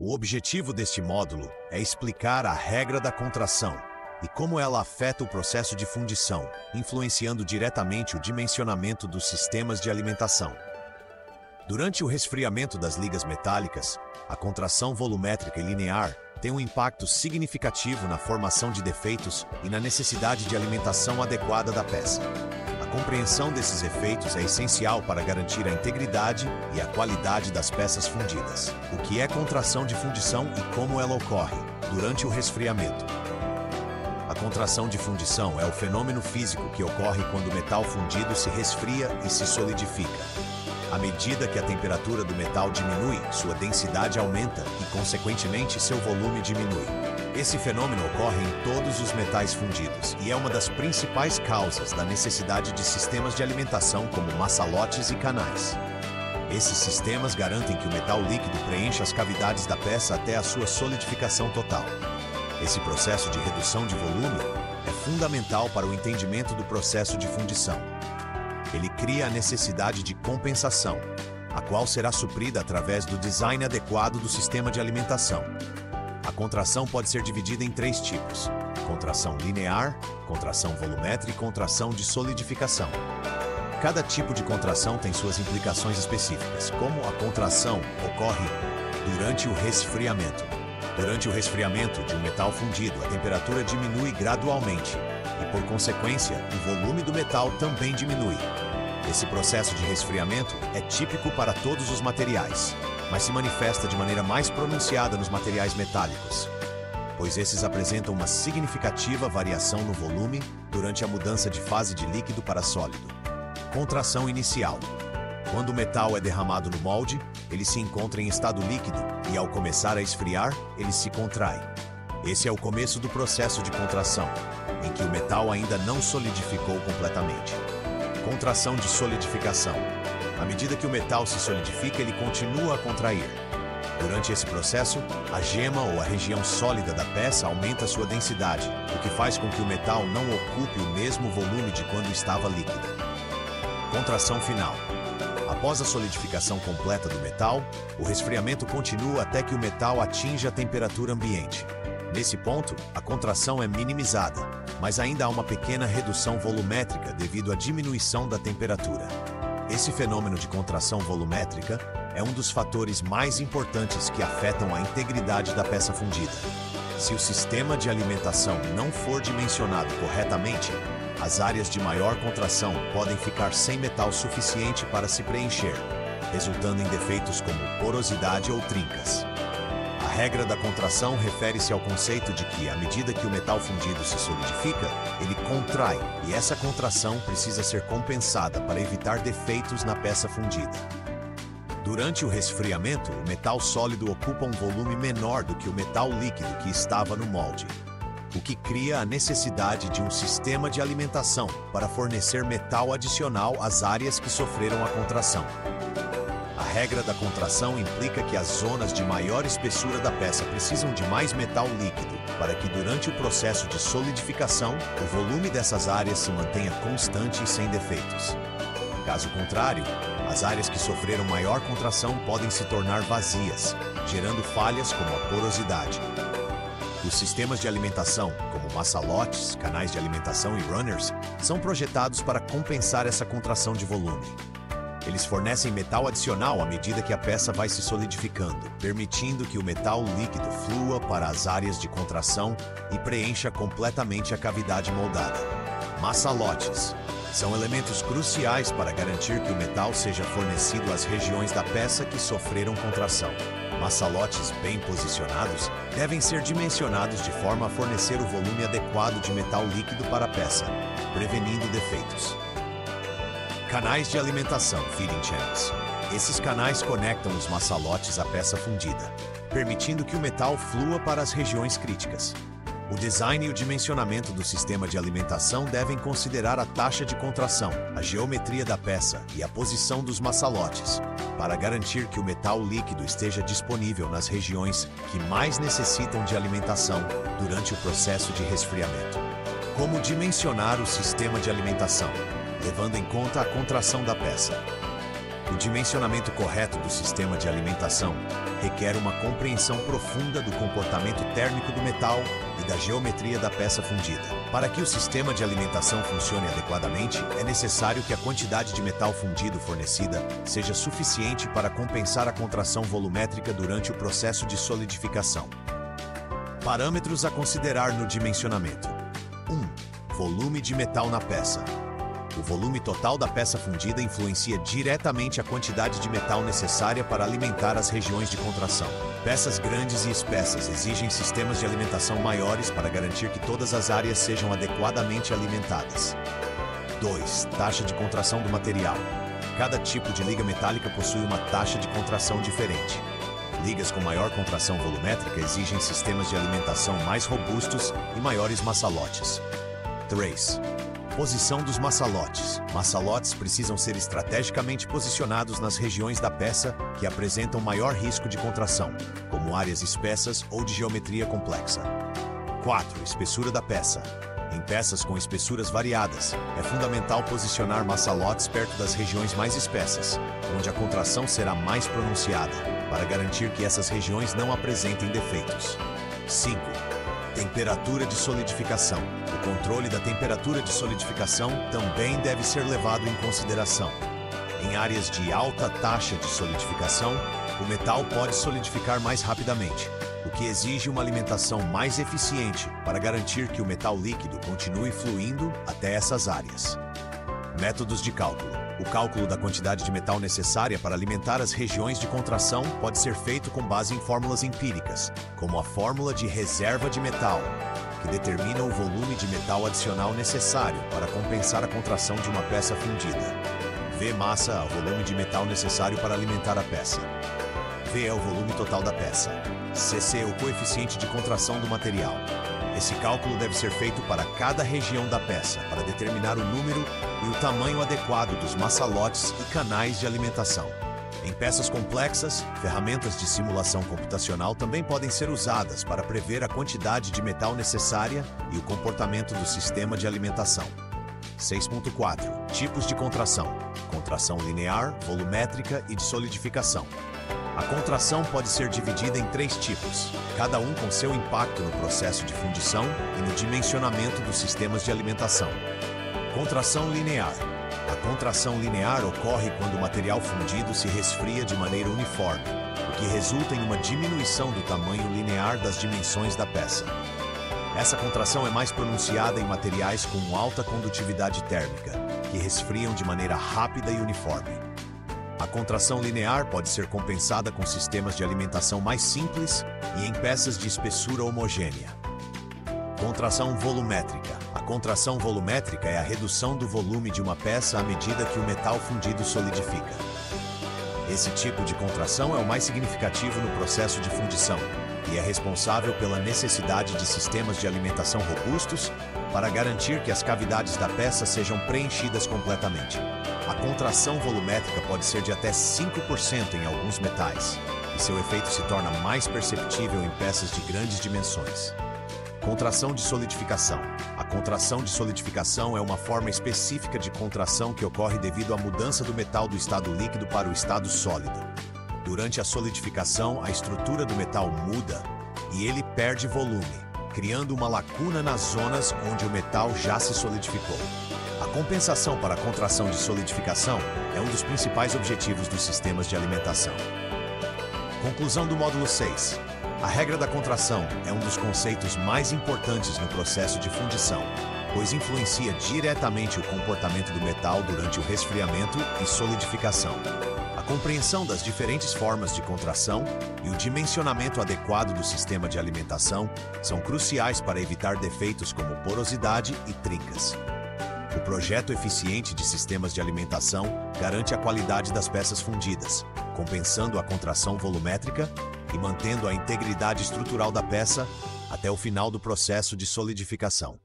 O objetivo deste módulo é explicar a regra da contração e como ela afeta o processo de fundição, influenciando diretamente o dimensionamento dos sistemas de alimentação. Durante o resfriamento das ligas metálicas, a contração volumétrica e linear tem um impacto significativo na formação de defeitos e na necessidade de alimentação adequada da peça. A compreensão desses efeitos é essencial para garantir a integridade e a qualidade das peças fundidas. O que é contração de fundição e como ela ocorre durante o resfriamento? A contração de fundição é o fenômeno físico que ocorre quando o metal fundido se resfria e se solidifica. À medida que a temperatura do metal diminui, sua densidade aumenta e, consequentemente, seu volume diminui. Esse fenômeno ocorre em todos os metais fundidos e é uma das principais causas da necessidade de sistemas de alimentação como maçalotes e canais. Esses sistemas garantem que o metal líquido preencha as cavidades da peça até a sua solidificação total. Esse processo de redução de volume é fundamental para o entendimento do processo de fundição. Ele cria a necessidade de compensação, a qual será suprida através do design adequado do sistema de alimentação. A contração pode ser dividida em 3 tipos: contração linear, contração volumétrica e contração de solidificação. Cada tipo de contração tem suas implicações específicas, como a contração ocorre durante o resfriamento. Durante o resfriamento de um metal fundido, a temperatura diminui gradualmente e, por consequência, o volume do metal também diminui. Esse processo de resfriamento é típico para todos os materiais, mas se manifesta de maneira mais pronunciada nos materiais metálicos, pois esses apresentam uma significativa variação no volume durante a mudança de fase de líquido para sólido. Contração inicial. Quando o metal é derramado no molde, ele se encontra em estado líquido e, ao começar a esfriar, ele se contrai. Esse é o começo do processo de contração, em que o metal ainda não solidificou completamente. Contração de solidificação. À medida que o metal se solidifica, ele continua a contrair. Durante esse processo, a gema ou a região sólida da peça aumenta sua densidade, o que faz com que o metal não ocupe o mesmo volume de quando estava líquido. Contração final. Após a solidificação completa do metal, o resfriamento continua até que o metal atinja a temperatura ambiente. Nesse ponto, a contração é minimizada, mas ainda há uma pequena redução volumétrica devido à diminuição da temperatura. Esse fenômeno de contração volumétrica é um dos fatores mais importantes que afetam a integridade da peça fundida. Se o sistema de alimentação não for dimensionado corretamente, as áreas de maior contração podem ficar sem metal suficiente para se preencher, resultando em defeitos como porosidade ou trincas. A regra da contração refere-se ao conceito de que, à medida que o metal fundido se solidifica, ele contrai, e essa contração precisa ser compensada para evitar defeitos na peça fundida. Durante o resfriamento, o metal sólido ocupa um volume menor do que o metal líquido que estava no molde, o que cria a necessidade de um sistema de alimentação para fornecer metal adicional às áreas que sofreram a contração. A regra da contração implica que as zonas de maior espessura da peça precisam de mais metal líquido para que, durante o processo de solidificação, o volume dessas áreas se mantenha constante e sem defeitos. Caso contrário, as áreas que sofreram maior contração podem se tornar vazias, gerando falhas como a porosidade. Os sistemas de alimentação, como maçalotes, canais de alimentação e runners, são projetados para compensar essa contração de volume. Eles fornecem metal adicional à medida que a peça vai se solidificando, permitindo que o metal líquido flua para as áreas de contração e preencha completamente a cavidade moldada. Maçalotes são elementos cruciais para garantir que o metal seja fornecido às regiões da peça que sofreram contração. Maçalotes bem posicionados devem ser dimensionados de forma a fornecer o volume adequado de metal líquido para a peça, prevenindo defeitos. Canais de alimentação, feeding channels. Esses canais conectam os maçalotes à peça fundida, permitindo que o metal flua para as regiões críticas. O design e o dimensionamento do sistema de alimentação devem considerar a taxa de contração, a geometria da peça e a posição dos maçalotes, para garantir que o metal líquido esteja disponível nas regiões que mais necessitam de alimentação durante o processo de resfriamento. Como dimensionar o sistema de alimentação, levando em conta a contração da peça? O dimensionamento correto do sistema de alimentação requer uma compreensão profunda do comportamento térmico do metal e da geometria da peça fundida. Para que o sistema de alimentação funcione adequadamente, é necessário que a quantidade de metal fundido fornecida seja suficiente para compensar a contração volumétrica durante o processo de solidificação. Parâmetros a considerar no dimensionamento. 1. Volume de metal na peça. O volume total da peça fundida influencia diretamente a quantidade de metal necessária para alimentar as regiões de contração. Peças grandes e espessas exigem sistemas de alimentação maiores para garantir que todas as áreas sejam adequadamente alimentadas. 2. Taxa de contração do material. Cada tipo de liga metálica possui uma taxa de contração diferente. Ligas com maior contração volumétrica exigem sistemas de alimentação mais robustos e maiores maçalotes. 3. Posição dos maçalotes. Maçalotes precisam ser estrategicamente posicionados nas regiões da peça que apresentam maior risco de contração, como áreas espessas ou de geometria complexa. 4. Espessura da peça. Em peças com espessuras variadas, é fundamental posicionar maçalotes perto das regiões mais espessas, onde a contração será mais pronunciada, para garantir que essas regiões não apresentem defeitos. 5. Temperatura de solidificação. O controle da temperatura de solidificação também deve ser levado em consideração. Em áreas de alta taxa de solidificação, o metal pode solidificar mais rapidamente, o que exige uma alimentação mais eficiente para garantir que o metal líquido continue fluindo até essas áreas. Métodos de cálculo. O cálculo da quantidade de metal necessária para alimentar as regiões de contração pode ser feito com base em fórmulas empíricas, como a fórmula de reserva de metal, que determina o volume de metal adicional necessário para compensar a contração de uma peça fundida. V massa é o volume de metal necessário para alimentar a peça. V é o volume total da peça. Cc é o coeficiente de contração do material. Esse cálculo deve ser feito para cada região da peça, para determinar o número e o tamanho adequado dos maçalotes e canais de alimentação. Em peças complexas, ferramentas de simulação computacional também podem ser usadas para prever a quantidade de metal necessária e o comportamento do sistema de alimentação. 6.4. Tipos de contração. Contração linear, volumétrica e de solidificação. A contração pode ser dividida em 3 tipos, cada um com seu impacto no processo de fundição e no dimensionamento dos sistemas de alimentação. Contração linear. A contração linear ocorre quando o material fundido se resfria de maneira uniforme, o que resulta em uma diminuição do tamanho linear das dimensões da peça. Essa contração é mais pronunciada em materiais com alta condutividade térmica, que resfriam de maneira rápida e uniforme. A contração linear pode ser compensada com sistemas de alimentação mais simples e em peças de espessura homogênea. Contração volumétrica. A contração volumétrica é a redução do volume de uma peça à medida que o metal fundido solidifica. Esse tipo de contração é o mais significativo no processo de fundição e é responsável pela necessidade de sistemas de alimentação robustos para garantir que as cavidades da peça sejam preenchidas completamente. A contração volumétrica pode ser de até 5% em alguns metais, e seu efeito se torna mais perceptível em peças de grandes dimensões. Contração de solidificação. A contração de solidificação é uma forma específica de contração que ocorre devido à mudança do metal do estado líquido para o estado sólido. Durante a solidificação, a estrutura do metal muda e ele perde volume, criando uma lacuna nas zonas onde o metal já se solidificou. A compensação para a contração de solidificação é um dos principais objetivos dos sistemas de alimentação. Conclusão do módulo 6. A regra da contração é um dos conceitos mais importantes no processo de fundição, pois influencia diretamente o comportamento do metal durante o resfriamento e solidificação. A compreensão das diferentes formas de contração e o dimensionamento adequado do sistema de alimentação são cruciais para evitar defeitos como porosidade e trincas. O projeto eficiente de sistemas de alimentação garante a qualidade das peças fundidas, compensando a contração volumétrica e mantendo a integridade estrutural da peça até o final do processo de solidificação.